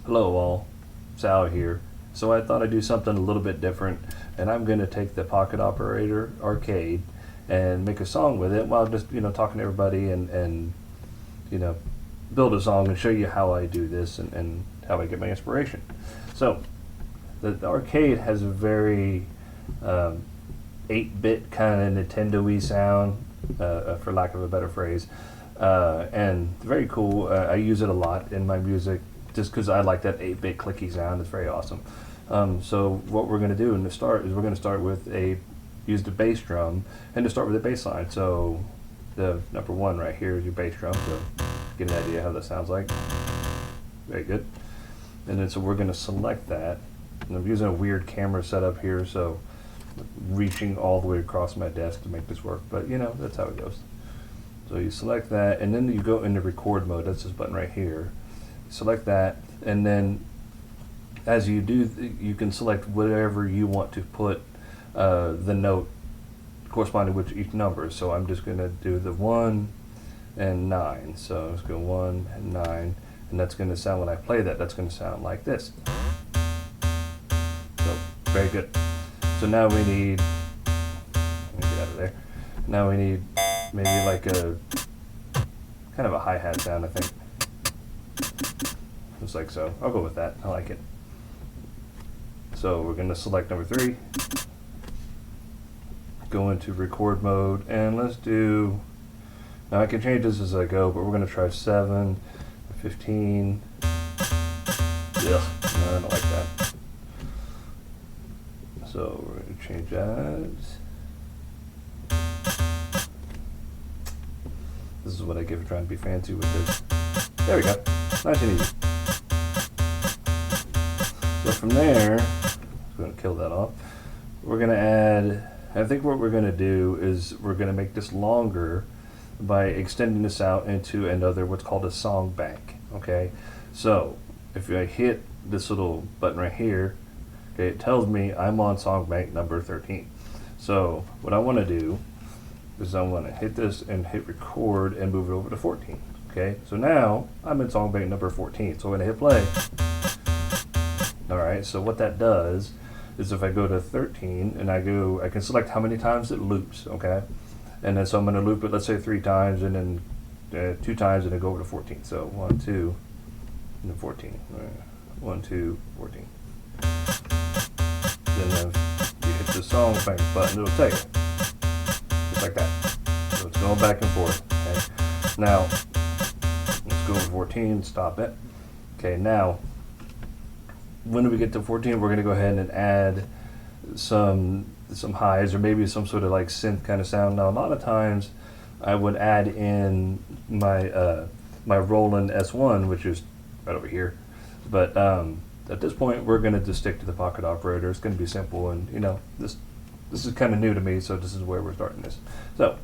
Hello all, Sal here. So I thought I'd do something a little bit different, and I'm going to take the Pocket Operator Arcade and make a song with it while just talking to everybody and you know build a song and show you how I do this and how I get my inspiration. So the arcade has a very 8-bit kind of Nintendo-y sound, for lack of a better phrase, and very cool. I use it a lot in my music just because I like that 8-bit clicky sound. It's very awesome. So what we're going to do in the start is we're going to start with use the bass drum and to start with the bass line. So the number one right here is your bass drum, so get an idea how that sounds like. Very good. And then so we're going to select that. And I'm using a weird camera setup here, so reaching all the way across my desk to make this work, but that's how it goes. So you select that, and then you go into record mode. That's this button right here. Select that, and then as you do, you can select whatever you want to put the note corresponding with each number. So I'm just going to do the 1 and 9. So let's go 1 and 9, and that's going to sound, when I play that, that's going to sound like this. So very good. So now we need, let me get out of there. Now we need maybe like a kind of a hi-hat sound, I think. Just like so. I'll go with that. I like it. So we're going to select number 3. Go into record mode, and let's do, now I can change this as I go, but we're going to try 7, 15. Ugh, no, I don't like that. So we're going to change that. This is what I get for trying to be fancy with this. There we go. Nice and easy. So from there, I'm going to kill that off. We're going to add, I think what we're going to do is we're going to make this longer by extending this out into another, what's called a song bank. Okay, so if I hit this little button right here, okay, it tells me I'm on song bank number 13. So what I want to do is I want to hit this and hit record and move it over to 14. Okay, so now I'm in song bank number 14. So I'm going to hit play. Alright, so what that does is if I go to 13 and I can select how many times it loops, okay? And then so I'm going to loop it, let's say 3 times, and then 2 times, and then go over to 14. So 1, 2, and then 14. 1, 2, 14. Then you hit the song bank button, it'll take it. Just like that. So it's going back and forth. Okay. Now, let's go over 14, stop it. Okay, now, when we get to 14, we're going to go ahead and add some highs or maybe some sort of like synth kind of sound. Now, a lot of times I would add in my my Roland S1, which is right over here. But at this point, we're going to just stick to the Pocket Operator. It's going to be simple, and this is kind of new to me, so this is where we're starting this. So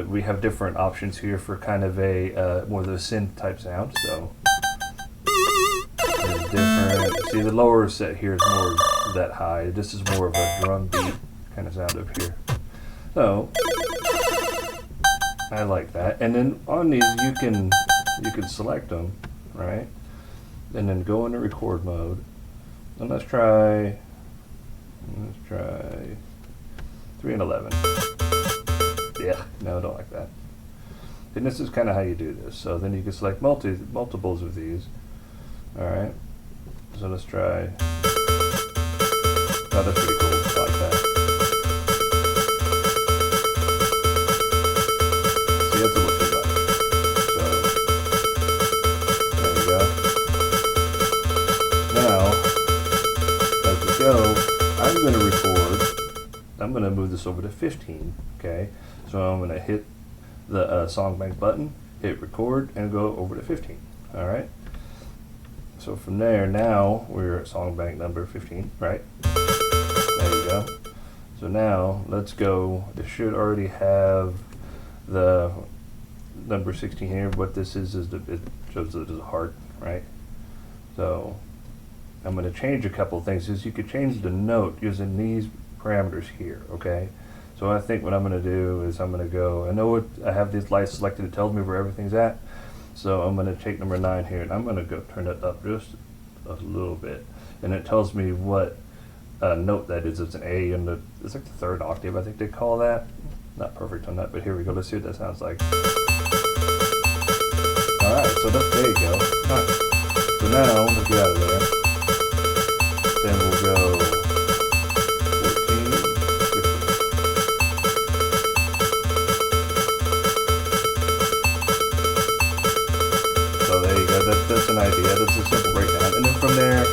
we have different options here for kind of a more of the synth type sound. So different. See, the lower set here is more that high. This is more of a drum beat kind of sound up here. So I like that. And then on these, you can select them, right? And then go into record mode. And let's try 3 and 11. Yeah, no, I don't like that. And this is kind of how you do this. So then you can select multiples of these. All right. So let's try. Oh, that's pretty cool. I like that. See, that's a little too much. So there we go. Now, as we go, I'm going to record. I'm going to move this over to 15. Okay. So I'm going to hit the song bank button, hit record, and go over to 15. All right. So from there, now we're at song bank number 15, right? There you go. So now let's go. This should already have the number 16 here. What this is it shows that it's a heart, right? So I'm going to change a couple of things. Is you could change the note using these parameters here, okay? So I think what I'm going to do is I'm going to go. I know I have these lights selected. It tells me where everything's at. So I'm going to take number 9 here, and I'm going to go turn it up just a little bit, and it tells me what note that is. It's an A, and it's like the 3rd octave, I think they call that. Not perfect on that, but here we go. Let's see what that sounds like. All right, so there you go. All right. So now we'll get out of there. Then we'll go 14, 15. So there you go. That's an idea. That's a simple breakdown. And then from there,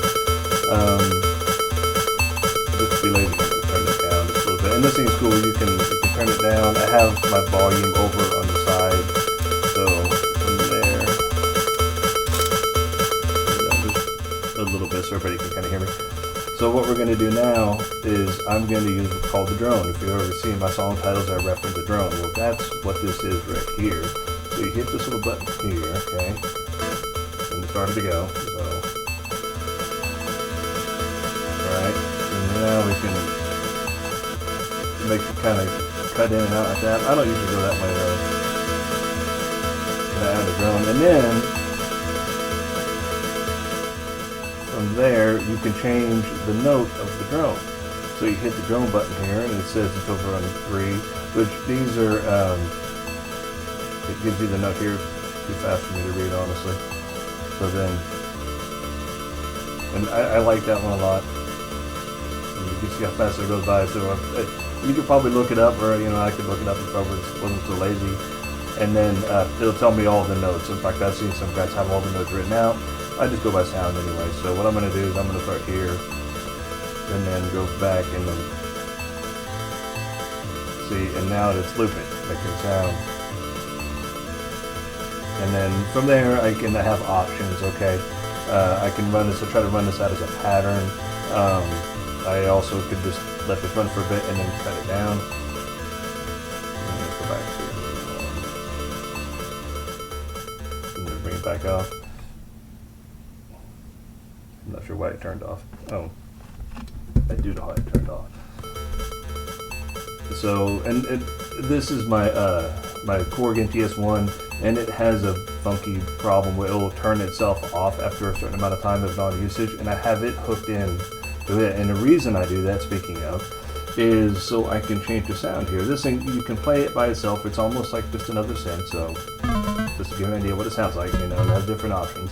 just be lazy, I'm gonna turn it down just a little bit. And this thing's cool. You can turn it down. I have my volume over on the side. So from there, just a little bit so everybody can kind of hear me. So what we're going to do now is I'm going to use what's called the drone. If you've ever seen my song titles, I reference the drone. Well, that's what this is right here. So you hit this little button here, okay, and it started to go. So, alright, and now we can make it kind of cut in and out like that. I don't usually go that way though. Add the drone, and then from there you can change the note of the drone. So you hit the drone button here, and it says it's over on 3, which these are, it gives you the note here. Too fast for me to read, honestly. So then, and I like that one a lot. You can see how fast it goes by. So you could probably look it up, or I could look it up if I wasn't so lazy. And then it'll tell me all the notes. In fact, I've seen some guys have all the notes written out. I just go by sound anyway. So what I'm going to do is I'm going to start here, and then go back, and then see, and now it's looping, making sound. And then from there I can have options. Okay, I can run this. I try to run this out as a pattern. I also could just let this run for a bit and then cut it down. Go back to and then bring it back off. I'm not sure why it turned off. Oh, I do know why it turned off. So, and this is my my Korg NTS1, and it has a funky problem where it will turn itself off after a certain amount of time of non-usage, and I have it hooked in to it. And the reason I do that, speaking of, is so I can change the sound here. This thing, you can play it by itself. It's almost like just another synth. So just to give you an idea what it sounds like, it has different options.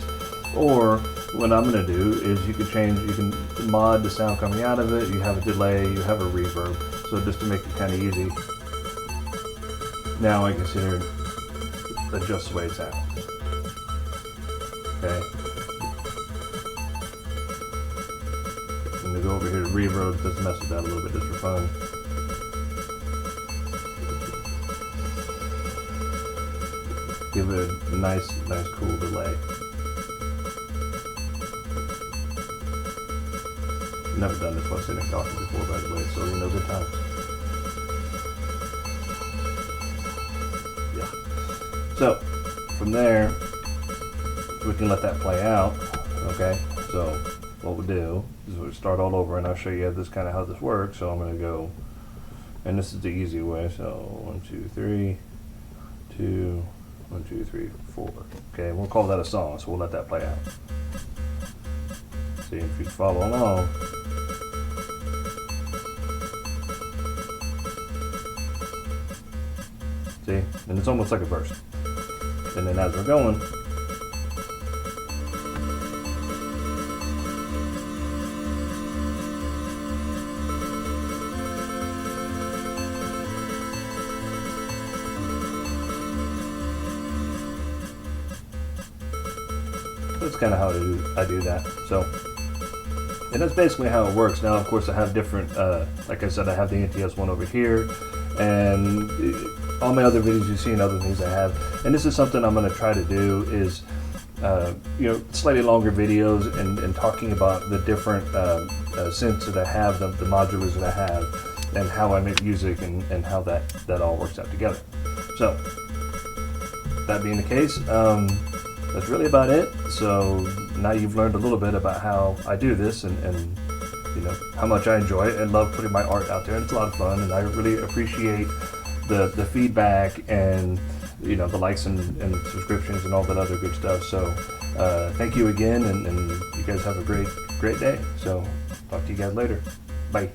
Or what I'm going to do is you can mod the sound coming out of it. You have a delay, you have a reverb. So just to make it kind of easy, now I can sit here and adjust the way it sounds. Okay. I'm going to go over here to reverb. Let's mess with that a little bit just for fun. Give it a nice cool delay. Never done this while sitting talking before, by the way, so good times. Yeah. So from there, we can let that play out. Okay. So what we'll do is we'll start all over, and I'll show you this kind of how this works. So I'm going to go, and this is the easy way. So 1, 2, 3, 2, 1, 2, 3, 4. Okay, and we'll call that a song. So we'll let that play out. See if you follow along. See? And it's almost like a verse. And then as we're going, that's kind of how I do that. So, and that's basically how it works. Now, of course, I have different, like I said, I have the NTS1 over here, and all my other videos you've seen, other things I have. And this is something I'm going to try to do is, slightly longer videos and talking about the different synths that I have, the modulars that I have, and how I make music and how that all works out together. So, that being the case, that's really about it. So now you've learned a little bit about how I do this and how much I enjoy it and love putting my art out there. And it's a lot of fun, and I really appreciate the feedback and you know, the likes and subscriptions and all that other good stuff. So thank you again, and you guys have a great day. So talk to you guys later. Bye.